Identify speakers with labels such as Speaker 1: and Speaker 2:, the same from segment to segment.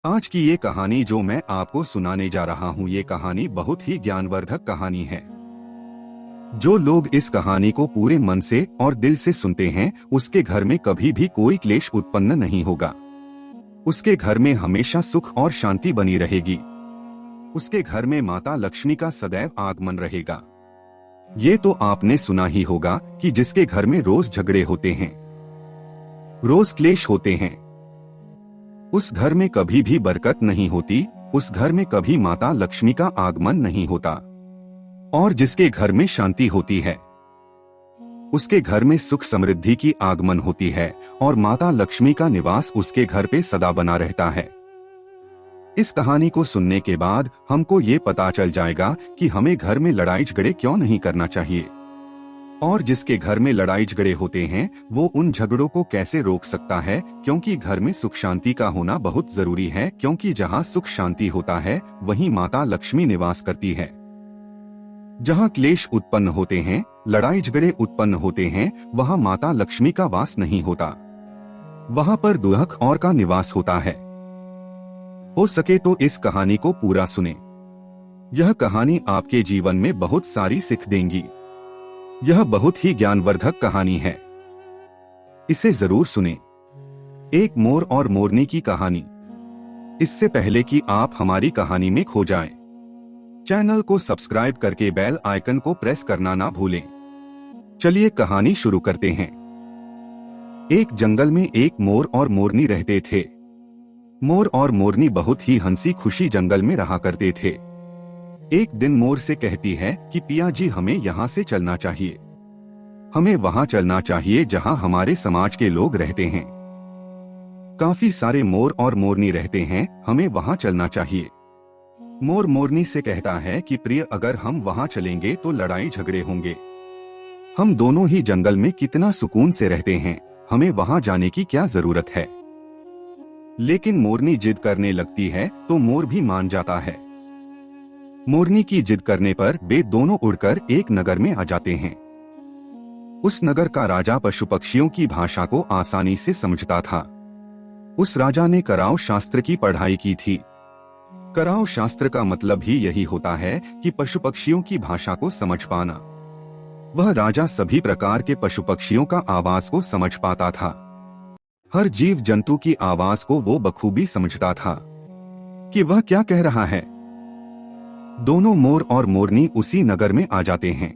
Speaker 1: आज की ये कहानी जो मैं आपको सुनाने जा रहा हूँ, ये कहानी बहुत ही ज्ञानवर्धक कहानी है। जो लोग इस कहानी को पूरे मन से और दिल से सुनते हैं, उसके घर में कभी भी कोई क्लेश उत्पन्न नहीं होगा। उसके घर में हमेशा सुख और शांति बनी रहेगी। उसके घर में माता लक्ष्मी का सदैव आगमन रहेगा। ये तो आपने सुना ही होगा कि जिसके घर में रोज झगड़े होते हैं, रोज क्लेश होते हैं, उस घर में कभी भी बरकत नहीं होती, उस घर में कभी माता लक्ष्मी का आगमन नहीं होता। और जिसके घर में शांति होती है, उसके घर में सुख समृद्धि की आगमन होती है और माता लक्ष्मी का निवास उसके घर पे सदा बना रहता है। इस कहानी को सुनने के बाद हमको ये पता चल जाएगा कि हमें घर में लड़ाई झगड़े क्यों नहीं करना चाहिए, और जिसके घर में लड़ाई झगड़े होते हैं वो उन झगड़ों को कैसे रोक सकता है, क्योंकि घर में सुख शांति का होना बहुत जरूरी है। क्योंकि जहाँ सुख शांति होता है वहीं माता लक्ष्मी निवास करती है। जहाँ क्लेश उत्पन्न होते हैं, लड़ाई झगड़े उत्पन्न होते हैं, वहाँ माता लक्ष्मी का वास नहीं होता, वहाँ पर दुहक और का निवास होता है। हो सके तो इस कहानी को पूरा सुने। यह कहानी आपके जीवन में बहुत सारी सीख देंगी। यह बहुत ही ज्ञानवर्धक कहानी है, इसे जरूर सुने। एक मोर और मोरनी की कहानी। इससे पहले कि आप हमारी कहानी में खो जाएं, चैनल को सब्सक्राइब करके बेल आइकन को प्रेस करना ना भूलें। चलिए कहानी शुरू करते हैं। एक जंगल में एक मोर और मोरनी रहते थे। मोर और मोरनी बहुत ही हंसी खुशी जंगल में रहा करते थे। एक दिन मोर से कहती है कि पिया जी, हमें यहाँ से चलना चाहिए। हमें वहाँ चलना चाहिए जहाँ हमारे समाज के लोग रहते हैं। काफी सारे मोर और मोरनी रहते हैं, हमें वहाँ चलना चाहिए। मोर मोरनी से कहता है कि प्रिय, अगर हम वहाँ चलेंगे तो लड़ाई झगड़े होंगे। हम दोनों ही जंगल में कितना सुकून से रहते हैं, हमें वहाँ जाने की क्या जरूरत है। लेकिन मोरनी जिद करने लगती है तो मोर भी मान जाता है। मोरनी की जिद करने पर वे दोनों उड़कर एक नगर में आ जाते हैं। उस नगर का राजा पशु पक्षियों की भाषा को आसानी से समझता था। उस राजा ने कराव शास्त्र की पढ़ाई की थी। कराव शास्त्र का मतलब ही यही होता है कि पशु पक्षियों की भाषा को समझ पाना। वह राजा सभी प्रकार के पशु पक्षियों का आवाज को समझ पाता था। हर जीव जंतु की आवाज को वो बखूबी समझता था कि वह क्या कह रहा है। दोनों मोर और मोरनी उसी नगर में आ जाते हैं।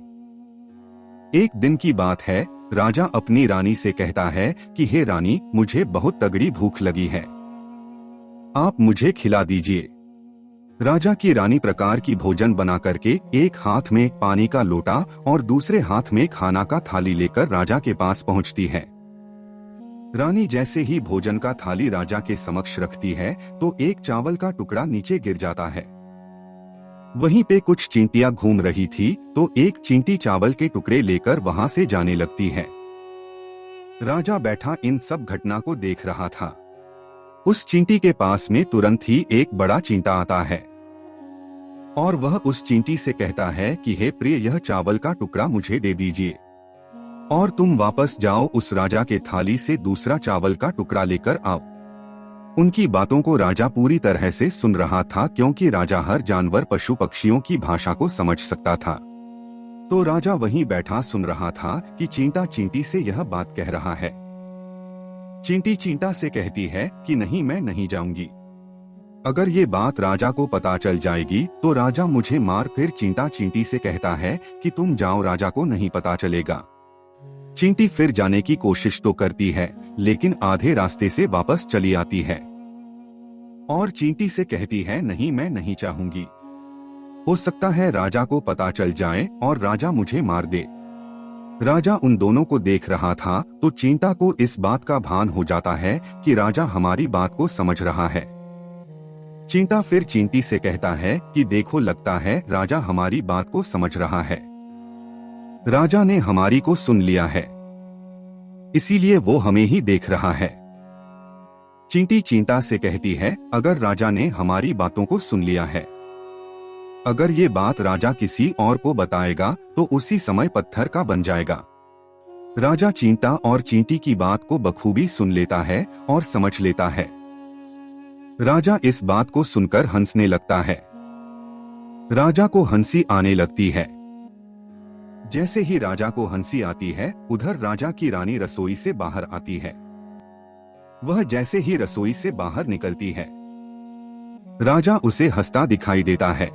Speaker 1: एक दिन की बात है, राजा अपनी रानी से कहता है कि हे रानी, मुझे बहुत तगड़ी भूख लगी है, आप मुझे खिला दीजिए। राजा की रानी प्रकार की भोजन बना करके एक हाथ में पानी का लोटा और दूसरे हाथ में खाना का थाली लेकर राजा के पास पहुंचती है। रानी जैसे ही भोजन का थाली राजा के समक्ष रखती है तो एक चावल का टुकड़ा नीचे गिर जाता है। वहीं पे कुछ चींटियां घूम रही थी तो एक चींटी चावल के टुकड़े लेकर वहां से जाने लगती है। राजा बैठा इन सब घटना को देख रहा था। उस चींटी के पास में तुरंत ही एक बड़ा चींटा आता है और वह उस चींटी से कहता है कि हे प्रिय, यह चावल का टुकड़ा मुझे दे दीजिए और तुम वापस जाओ, उस राजा के थाली से दूसरा चावल का टुकड़ा लेकर आओ। उनकी बातों को राजा पूरी तरह से सुन रहा था, क्योंकि राजा हर जानवर पशु पक्षियों की भाषा को समझ सकता था। तो राजा वहीं बैठा सुन रहा था कि चींटा चींटी से यह बात कह रहा है। चींटी चींटा से कहती है कि नहीं, मैं नहीं जाऊंगी। अगर ये बात राजा को पता चल जाएगी तो राजा मुझे मार। फिर चींटा चींटी से कहता है कि तुम जाओ, राजा को नहीं पता चलेगा। चींटी फिर जाने की कोशिश तो करती है, लेकिन आधे रास्ते से वापस चली आती है और चींटी से कहती है नहीं, मैं नहीं चाहूंगी। हो सकता है राजा को पता चल जाए और राजा मुझे मार दे। राजा उन दोनों को देख रहा था तो चींटा को इस बात का भान हो जाता है कि राजा हमारी बात को समझ रहा है। चींटा फिर चींटी से कहता है कि देखो, लगता है राजा हमारी बात को समझ रहा है। राजा ने हमारी को सुन लिया है, इसीलिए वो हमें ही देख रहा है। चींटी चींटा से कहती है, अगर राजा ने हमारी बातों को सुन लिया है, अगर ये बात राजा किसी और को बताएगा तो उसी समय पत्थर का बन जाएगा। राजा चींटा और चींटी की बात को बखूबी सुन लेता है और समझ लेता है। राजा इस बात को सुनकर हंसने लगता है। राजा को हंसी आने लगती है। जैसे ही राजा को हंसी आती है, उधर राजा की रानी रसोई से बाहर आती है। वह जैसे ही रसोई से बाहर निकलती है, राजा उसे हंसता दिखाई देता है।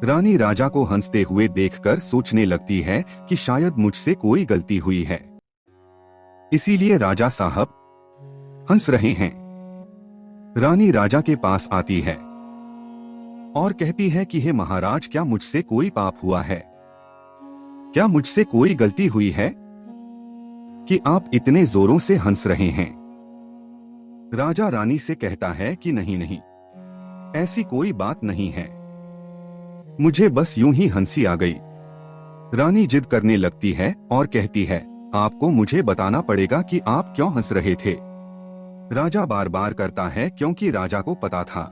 Speaker 1: रानी राजा को हंसते हुए देखकर सोचने लगती है कि शायद मुझसे कोई गलती हुई है, इसीलिए राजा साहब हंस रहे हैं। रानी राजा के पास आती है और कहती है कि हे महाराज, क्या मुझसे कोई पाप हुआ है? क्या मुझसे कोई गलती हुई है कि आप इतने जोरों से हंस रहे हैं? राजा रानी से कहता है कि नहीं नहीं, ऐसी कोई बात नहीं है, मुझे बस यूं ही हंसी आ गई। रानी जिद करने लगती है और कहती है, आपको मुझे बताना पड़ेगा कि आप क्यों हंस रहे थे। राजा बार बार करता है क्योंकि राजा को पता था,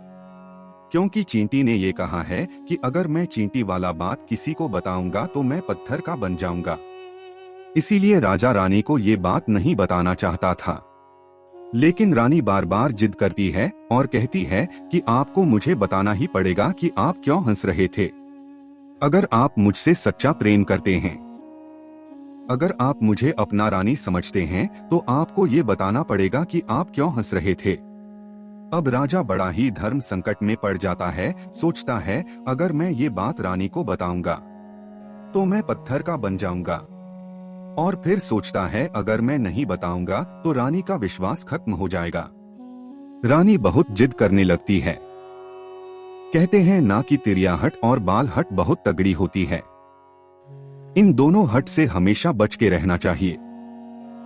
Speaker 1: क्योंकि चींटी ने ये कहा है कि अगर मैं चींटी वाला बात किसी को बताऊंगा तो मैं पत्थर का बन जाऊंगा। इसीलिए राजा रानी को ये बात नहीं बताना चाहता था, लेकिन रानी बार बार जिद करती है और कहती है कि आपको मुझे बताना ही पड़ेगा कि आप क्यों हंस रहे थे। अगर आप मुझसे सच्चा प्रेम करते हैं, अगर आप मुझे अपना रानी समझते हैं, तो आपको ये बताना पड़ेगा कि आप क्यों हंस रहे थे। अब राजा बड़ा ही धर्म संकट में पड़ जाता है। सोचता है, अगर मैं ये बात रानी को बताऊंगा तो मैं पत्थर का बन जाऊंगा, और फिर सोचता है अगर मैं नहीं बताऊंगा तो रानी का विश्वास खत्म हो जाएगा। रानी बहुत जिद करने लगती है। कहते हैं ना कि तिरियाहट और बालहट बहुत तगड़ी होती है, इन दोनों हट से हमेशा बच के रहना चाहिए।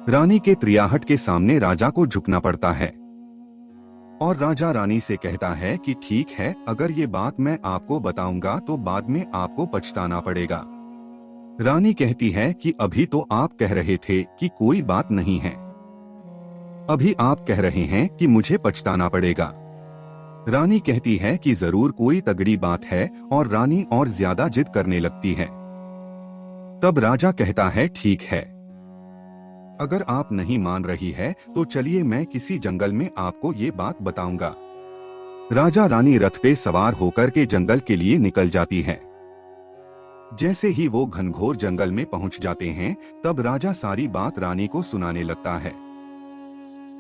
Speaker 1: रानी के त्रियाहट के सामने राजा को झुकना पड़ता है और राजा रानी से कहता है कि ठीक है, अगर ये बात मैं आपको बताऊंगा तो बाद में आपको पछताना पड़ेगा। रानी कहती है कि अभी तो आप कह रहे थे कि कोई बात नहीं है, अभी आप कह रहे हैं कि मुझे पछताना पड़ेगा। रानी कहती है कि जरूर कोई तगड़ी बात है, और रानी और ज्यादा जिद करने लगती है। तब राजा कहता है, ठीक है, अगर आप नहीं मान रही है तो चलिए मैं किसी जंगल में आपको ये बात बताऊंगा। राजा रानी रथ पे सवार होकर के जंगल के लिए निकल जाती है। जैसे ही वो घनघोर जंगल में पहुंच जाते हैं, तब राजा सारी बात रानी को सुनाने लगता है।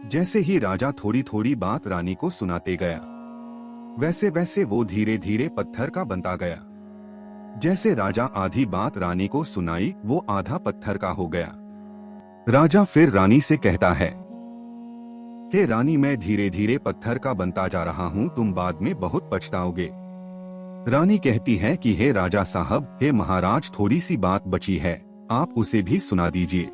Speaker 1: जैसे ही राजा थोड़ी थोड़ी बात रानी को सुनाते गया, वैसे वैसे वो धीरे धीरे पत्थर का बनता गया। जैसे राजा आधी बात रानी को सुनाई, वो आधा पत्थर का हो गया। राजा फिर रानी से कहता है, हे रानी, मैं धीरे धीरे पत्थर का बनता जा रहा हूँ, तुम बाद में बहुत पछताओगे। रानी कहती है कि हे राजा साहब, हे महाराज, थोड़ी सी बात बची है, आप उसे भी सुना दीजिए।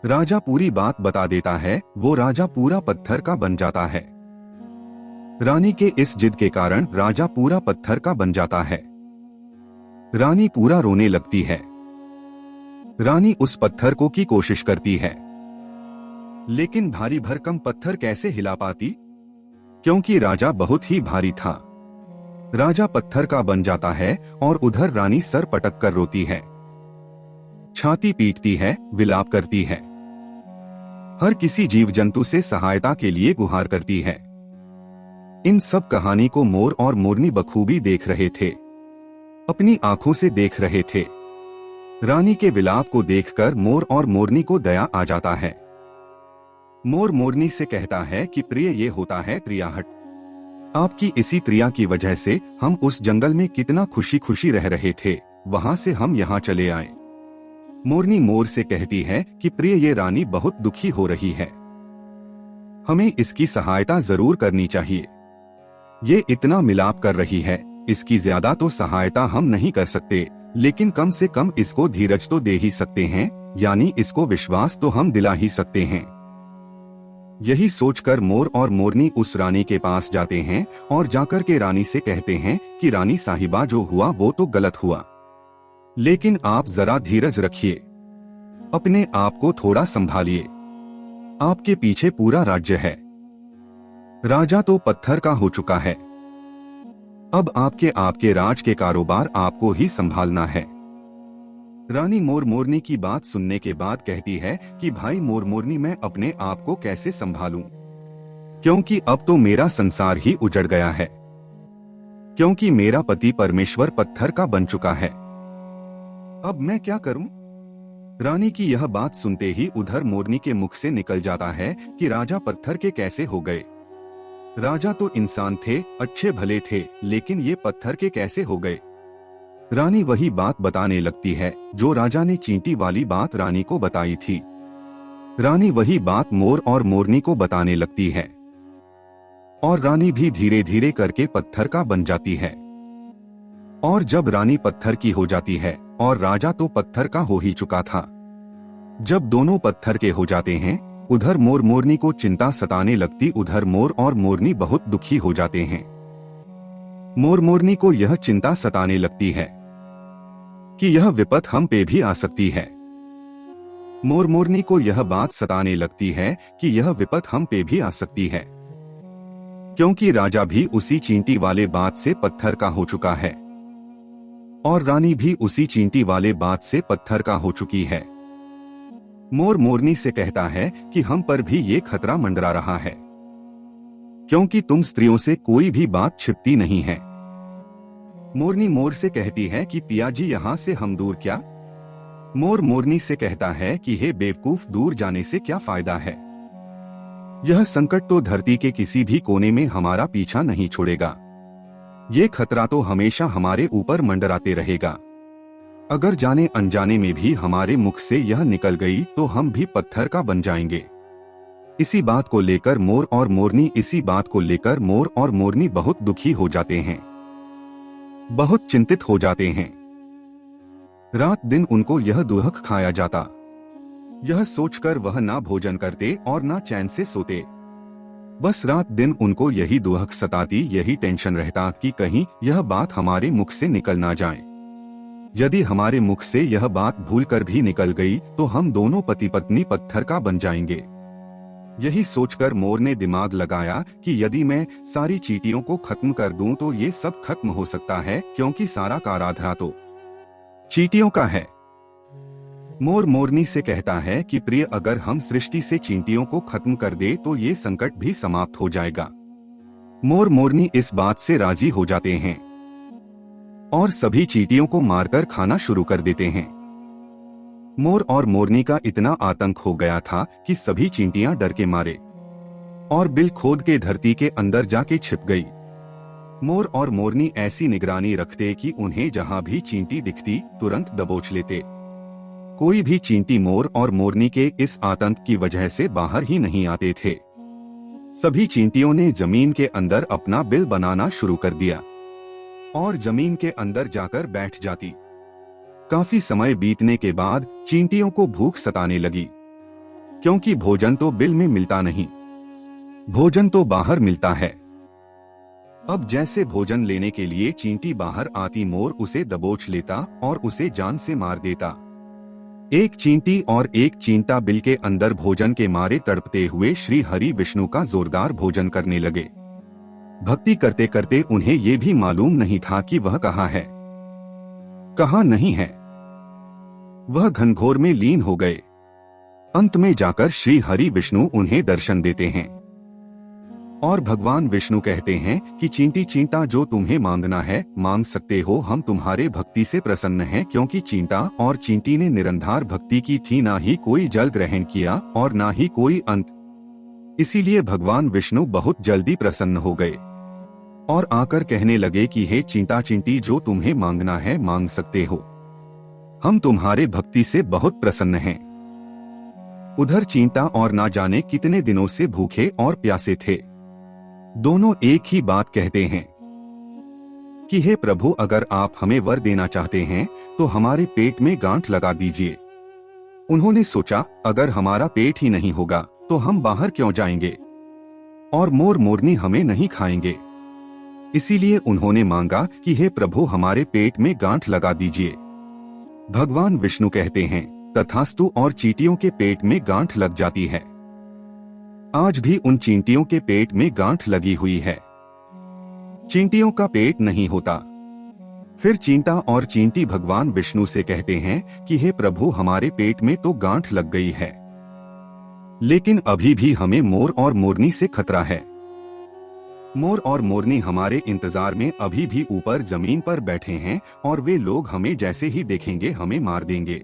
Speaker 1: राजा पूरी बात बता देता है। वो राजा पूरा पत्थर का बन जाता है। रानी के इस जिद के कारण राजा पूरा पत्थर का बन जाता है। रानी पूरा रोने लगती है। रानी उस पत्थर को की कोशिश करती है, लेकिन भारी भरकम पत्थर कैसे हिला पाती, क्योंकि राजा बहुत ही भारी था। राजा पत्थर का बन जाता है और उधर रानी सर पटक कर रोती है, छाती पीटती है, विलाप करती है, हर किसी जीव जंतु से सहायता के लिए गुहार करती है। इन सब कहानी को मोर और मोरनी बखूबी देख रहे थे, अपनी आंखों से देख रहे थे। रानी के विलाप को देखकर मोर और मोरनी को दया आ जाता है। मोर मोरनी से कहता है कि प्रिय, ये होता है त्रियाहट। आपकी इसी त्रिया की वजह से हम उस जंगल में कितना खुशी खुशी रह रहे थे, वहां से हम यहाँ चले आए। मोरनी मोर से कहती है कि प्रिय, ये रानी बहुत दुखी हो रही है, हमें इसकी सहायता जरूर करनी चाहिए। ये इतना मिलाप कर रही है, इसकी ज्यादा तो सहायता हम नहीं कर सकते, लेकिन कम से कम इसको धीरज तो दे ही सकते हैं, यानी इसको विश्वास तो हम दिला ही सकते हैं। यही सोचकर मोर और मोरनी उस रानी के पास जाते हैं और जाकर के रानी से कहते हैं कि रानी साहिबा, जो हुआ वो तो गलत हुआ, लेकिन आप जरा धीरज रखिए, अपने आप को थोड़ा संभालिए, आपके पीछे पूरा राज्य है। राजा तो पत्थर का हो चुका है, अब आपके राज के कारोबार आपको ही संभालना है। रानी मोर मोरनी की बात सुनने के बाद कहती है कि भाई मोर मोरनी, मैं अपने आप को कैसे संभालूं? क्योंकि अब तो मेरा संसार ही उजड़ गया है, क्योंकि मेरा पति परमेश्वर पत्थर का बन चुका है। अब मैं क्या करूं? रानी की यह बात सुनते ही उधर मोरनी के मुख से निकल जाता है कि राजा पत्थर के कैसे हो गए। राजा तो इंसान थे, अच्छे भले थे, लेकिन ये पत्थर के कैसे हो गए। रानी वही बात बताने लगती है जो राजा ने चींटी वाली बात रानी को बताई थी। रानी वही बात मोर और मोरनी को बताने लगती है और रानी भी धीरे धीरे करके पत्थर का बन जाती है। और जब रानी पत्थर की हो जाती है और राजा तो पत्थर का हो ही चुका था, जब दोनों पत्थर के हो जाते हैं, उधर मोर मोरनी को चिंता सताने लगती। उधर मोर और मोरनी बहुत दुखी हो जाते हैं। मोर मोरनी को यह चिंता सताने लगती है कि यह विपत हम पे भी आ सकती है। मोर मोरनी को यह बात सताने लगती है कि यह विपत हम पे भी आ सकती है, क्योंकि राजा भी उसी चींटी वाले बात से पत्थर का हो चुका है और रानी भी उसी चींटी वाले बात से पत्थर का हो चुकी है। मोर मोरनी से कहता है कि हम पर भी ये खतरा मंडरा रहा है, क्योंकि तुम स्त्रियों से कोई भी बात छिपती नहीं है। मोरनी मोर से कहती है कि पिया जी यहाँ से हम दूर क्या। मोर मोरनी से कहता है कि हे बेवकूफ, दूर जाने से क्या फायदा है। यह संकट तो धरती के किसी भी कोने में हमारा पीछा नहीं छोड़ेगा। ये खतरा तो हमेशा हमारे ऊपर मंडराते रहेगा। अगर जाने अनजाने में भी हमारे मुख से यह निकल गई तो हम भी पत्थर का बन जाएंगे। इसी बात को लेकर मोर और मोरनी बहुत दुखी हो जाते हैं, बहुत चिंतित हो जाते हैं। रात दिन उनको यह दुख खाया जाता। यह सोचकर वह ना भोजन करते और ना चैन से सोते। बस रात दिन उनको यही दुख सताती, यही टेंशन रहता कि कहीं यह बात हमारे मुख से निकल ना जाए। यदि हमारे मुख से यह बात भूलकर भी निकल गई तो हम दोनों पति पत्नी पत्थर का बन जाएंगे। यही सोचकर मोर ने दिमाग लगाया कि यदि मैं सारी चींटियों को खत्म कर दूं तो ये सब खत्म हो सकता है, क्योंकि सारा काराधा तो चींटियों का है। मोर मोरनी से कहता है कि प्रिय, अगर हम सृष्टि से चींटियों को खत्म कर दे तो ये संकट भी समाप्त हो जाएगा। मोर मोरनी इस बात से राजी हो जाते हैं और सभी चींटियों को मारकर खाना शुरू कर देते हैं। मोर और मोरनी का इतना आतंक हो गया था कि सभी चींटियां डर के मारे और बिल खोद के धरती के अंदर जाके छिप गई। मोर और मोरनी ऐसी निगरानी रखते कि उन्हें जहां भी चींटी दिखती तुरंत दबोच लेते। कोई भी चींटी मोर और मोरनी के इस आतंक की वजह से बाहर ही नहीं आते थे। सभी चींटियों ने जमीन के अंदर अपना बिल बनाना शुरू कर दिया और जमीन के अंदर जाकर बैठ जाती। काफी समय बीतने के बाद चींटियों को भूख सताने लगी, क्योंकि भोजन तो बिल में मिलता नहीं, भोजन तो बाहर मिलता है। अब जैसे भोजन लेने के लिए चींटी बाहर आती, मोर उसे दबोच लेता और उसे जान से मार देता। एक चींटी और एक चींटा बिल के अंदर भोजन के मारे तड़पते हुए श्री हरि विष्णु का जोरदार भोजन करने लगे। भक्ति करते करते उन्हें ये भी मालूम नहीं था कि वह कहाँ है, कहाँ नहीं है। वह घनघोर में लीन हो गए। अंत में जाकर श्री हरि विष्णु उन्हें दर्शन देते हैं और भगवान विष्णु कहते हैं कि चींटी चींटा, जो तुम्हें मांगना है मांग सकते हो, हम तुम्हारे भक्ति से प्रसन्न हैं। क्योंकि चींटा और चींटी ने निरंतर भक्ति की थी, ना ही कोई जल ग्रहण किया और ना ही कोई अंत। इसीलिए भगवान विष्णु बहुत जल्दी प्रसन्न हो गए और आकर कहने लगे कि हे चींटा चींटी, जो तुम्हें मांगना है मांग सकते हो, हम तुम्हारे भक्ति से बहुत प्रसन्न हैं। उधर चींटा और ना जाने कितने दिनों से भूखे और प्यासे थे। दोनों एक ही बात कहते हैं कि हे प्रभु, अगर आप हमें वर देना चाहते हैं तो हमारे पेट में गांठ लगा दीजिए। उन्होंने सोचा, अगर हमारा पेट ही नहीं होगा तो हम बाहर क्यों जाएंगे और मोर मोरनी हमें नहीं खाएंगे। इसीलिए उन्होंने मांगा कि हे प्रभु, हमारे पेट में गांठ लगा दीजिए। भगवान विष्णु कहते हैं तथास्तु, और चींटियों के पेट में गांठ लग जाती है। आज भी उन चींटियों के पेट में गांठ लगी हुई है। चींटियों का पेट नहीं होता। फिर चींटा और चींटी भगवान विष्णु से कहते हैं कि हे प्रभु, हमारे पेट में तो गांठ लग गई है, लेकिन अभी भी हमें मोर और मोरनी से खतरा है। मोर और मोरनी हमारे इंतजार में अभी भी ऊपर जमीन पर बैठे हैं और वे लोग हमें जैसे ही देखेंगे हमें मार देंगे।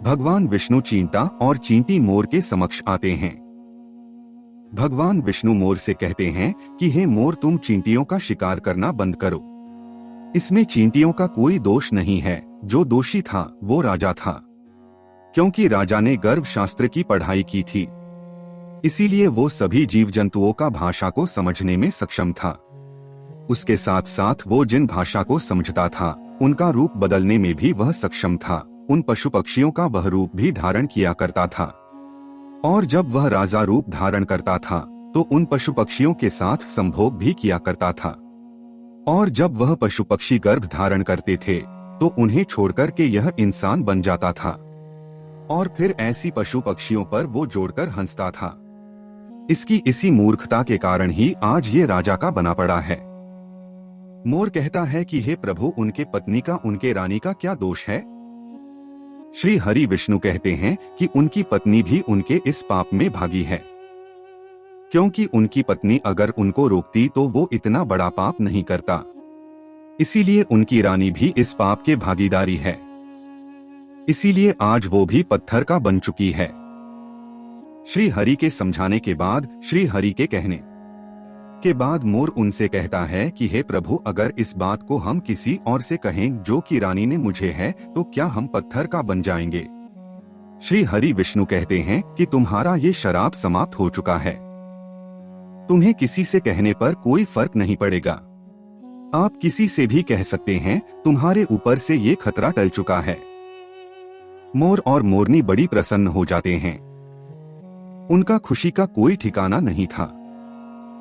Speaker 1: भगवान विष्णु चींटा और चींटी मोर के समक्ष आते हैं। भगवान विष्णु मोर से कहते हैं कि हे मोर, तुम चींटियों का शिकार करना बंद करो। इसमें चींटियों का कोई दोष नहीं है, जो दोषी था वो राजा था, क्योंकि राजा ने गर्भ शास्त्र की पढ़ाई की थी, इसीलिए वो सभी जीव जंतुओं का भाषा को समझने में सक्षम था। उसके साथ साथ वो जिन भाषा को समझता था उनका रूप बदलने में भी वह सक्षम था। उन पशु पक्षियों का वह रूप भी धारण किया करता था, और जब वह राजा रूप धारण करता था तो उन पशु पक्षियों के साथ संभोग भी किया करता था। और जब वह पशु पक्षी गर्भ धारण करते थे तो उन्हें छोड़कर के यह इंसान बन जाता था, और फिर ऐसी पशु पक्षियों पर वो जोड़कर हंसता था। इसकी इसी मूर्खता के कारण ही आज ये राजा का बना पड़ा है। मोर कहता है कि हे प्रभु, उनके पत्नी का, उनके रानी का क्या दोष है? श्री हरि विष्णु कहते हैं कि उनकी पत्नी भी उनके इस पाप में भागी है, क्योंकि उनकी पत्नी अगर उनको रोकती तो वो इतना बड़ा पाप नहीं करता, इसीलिए उनकी रानी भी इस पाप के भागीदारी है। इसीलिए आज वो भी पत्थर का बन चुकी है। श्री हरि के समझाने के बाद, श्री हरि के कहने के बाद मोर उनसे कहता है कि हे प्रभु, अगर इस बात को हम किसी और से कहें जो कि रानी ने मुझे है, तो क्या हम पत्थर का बन जाएंगे? श्री हरि विष्णु कहते हैं कि तुम्हारा ये शराब समाप्त हो चुका है, तुम्हें किसी से कहने पर कोई फर्क नहीं पड़ेगा। आप किसी से भी कह सकते हैं, तुम्हारे ऊपर से ये खतरा टल चुका है। मोर और मोरनी बड़ी प्रसन्न हो जाते हैं, उनका खुशी का कोई ठिकाना नहीं था।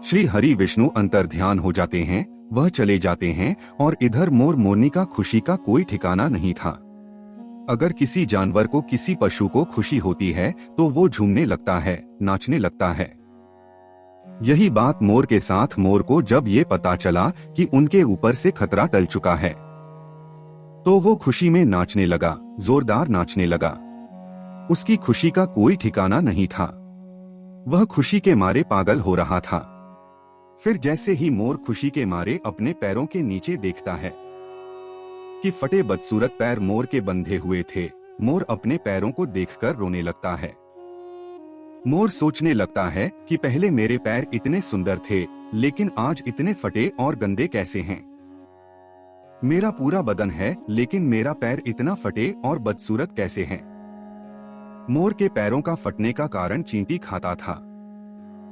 Speaker 1: श्री हरि विष्णु अंतर्ध्यान हो जाते हैं, वह चले जाते हैं, और इधर मोर मोरनी का खुशी का कोई ठिकाना नहीं था। अगर किसी जानवर को, किसी पशु को खुशी होती है तो वो झूमने लगता है, नाचने लगता है। यही बात मोर के साथ मोर को जब ये पता चला कि उनके ऊपर से खतरा टल चुका है, तो वो खुशी में नाचने लगा, जोरदार नाचने लगा। उसकी खुशी का कोई ठिकाना नहीं था, वह खुशी के मारे पागल हो रहा था। फिर जैसे ही मोर खुशी के मारे अपने पैरों के नीचे देखता है कि फटे बदसूरत पैर मोर के बंधे हुए थे, मोर अपने पैरों को देखकर रोने लगता है। मोर सोचने लगता है कि पहले मेरे पैर इतने सुंदर थे, लेकिन आज इतने फटे और गंदे कैसे हैं? मेरा पूरा बदन है, लेकिन मेरा पैर इतना फटे और बदसूरत कैसे हैं? मोर के पैरों का फटने का कारण चींटी खाता था,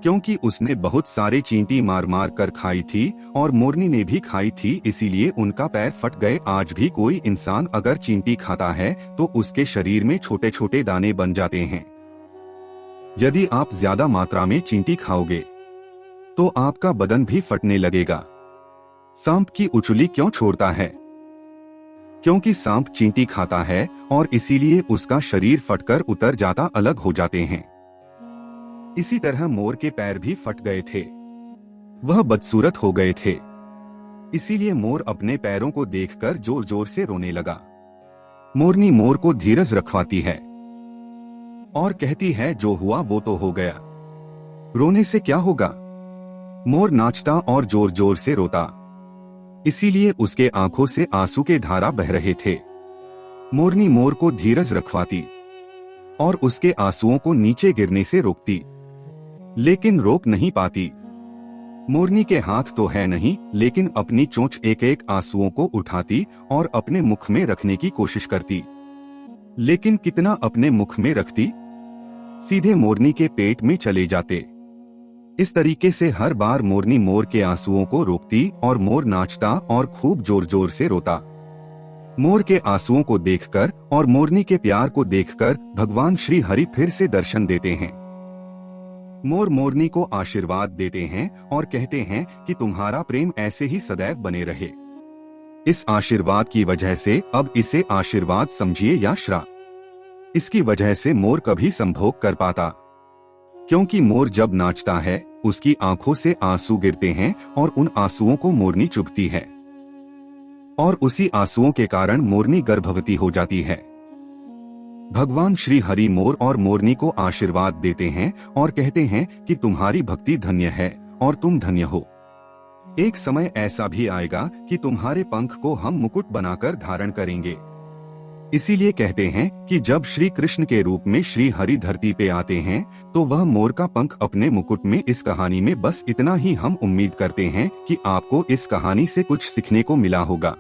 Speaker 1: क्योंकि उसने बहुत सारे चींटी मार मार कर खाई थी और मोरनी ने भी खाई थी, इसीलिए उनका पैर फट गए। आज भी कोई इंसान अगर चींटी खाता है तो उसके शरीर में छोटे छोटे दाने बन जाते हैं। यदि आप ज्यादा मात्रा में चींटी खाओगे तो आपका बदन भी फटने लगेगा। सांप की उचुली क्यों छोड़ता है? क्योंकि सांप चींटी खाता है और इसीलिए उसका शरीर फटकर उतर जाता, अलग हो जाते हैं। इसी तरह मोर के पैर भी फट गए थे, वह बदसूरत हो गए थे, इसीलिए मोर अपने पैरों को देखकर जोर जोर से रोने लगा। मोरनी मोर को धीरज रखवाती है और कहती है, जो हुआ वो तो हो गया, रोने से क्या होगा? मोर नाचता और जोर जोर से रोता, इसीलिए उसके आंखों से आंसू के धारा बह रहे थे। मोरनी मोर को धीरज रखवाती और उसके आंसुओं को नीचे गिरने से रोकती, लेकिन रोक नहीं पाती। मोरनी के हाथ तो है नहीं, लेकिन अपनी चोंच एक एक आंसुओं को उठाती और अपने मुख में रखने की कोशिश करती, लेकिन कितना अपने मुख में रखती, सीधे मोरनी के पेट में चले जाते। इस तरीके से हर बार मोरनी मोर के आंसुओं को रोकती और मोर नाचता और खूब जोर जोर से रोता। मोर के आंसुओं को देखकर और मोरनी के प्यार को देखकर भगवान श्री हरि फिर से दर्शन देते हैं। मोर मोरनी को आशीर्वाद देते हैं और कहते हैं कि तुम्हारा प्रेम ऐसे ही सदैव बने रहे। इस आशीर्वाद की वजह से अब इसे आशीर्वाद समझिए या श्राप। इसकी वजह से मोर कभी संभोग कर पाता, क्योंकि मोर जब नाचता है उसकी आंखों से आंसू गिरते हैं और उन आंसुओं को मोरनी चुभती है, और उसी आंसुओं के कारण मोरनी गर्भवती हो जाती है। भगवान श्री हरि मोर और मोरनी को आशीर्वाद देते हैं और कहते हैं कि तुम्हारी भक्ति धन्य है और तुम धन्य हो। एक समय ऐसा भी आएगा कि तुम्हारे पंख को हम मुकुट बनाकर धारण करेंगे। इसीलिए कहते हैं कि जब श्री कृष्ण के रूप में श्री हरि धरती पे आते हैं तो वह मोर का पंख अपने मुकुट में। इस कहानी में बस इतना ही हम उम्मीद करते हैं कि आपको इस कहानी से कुछ सीखने को मिला होगा।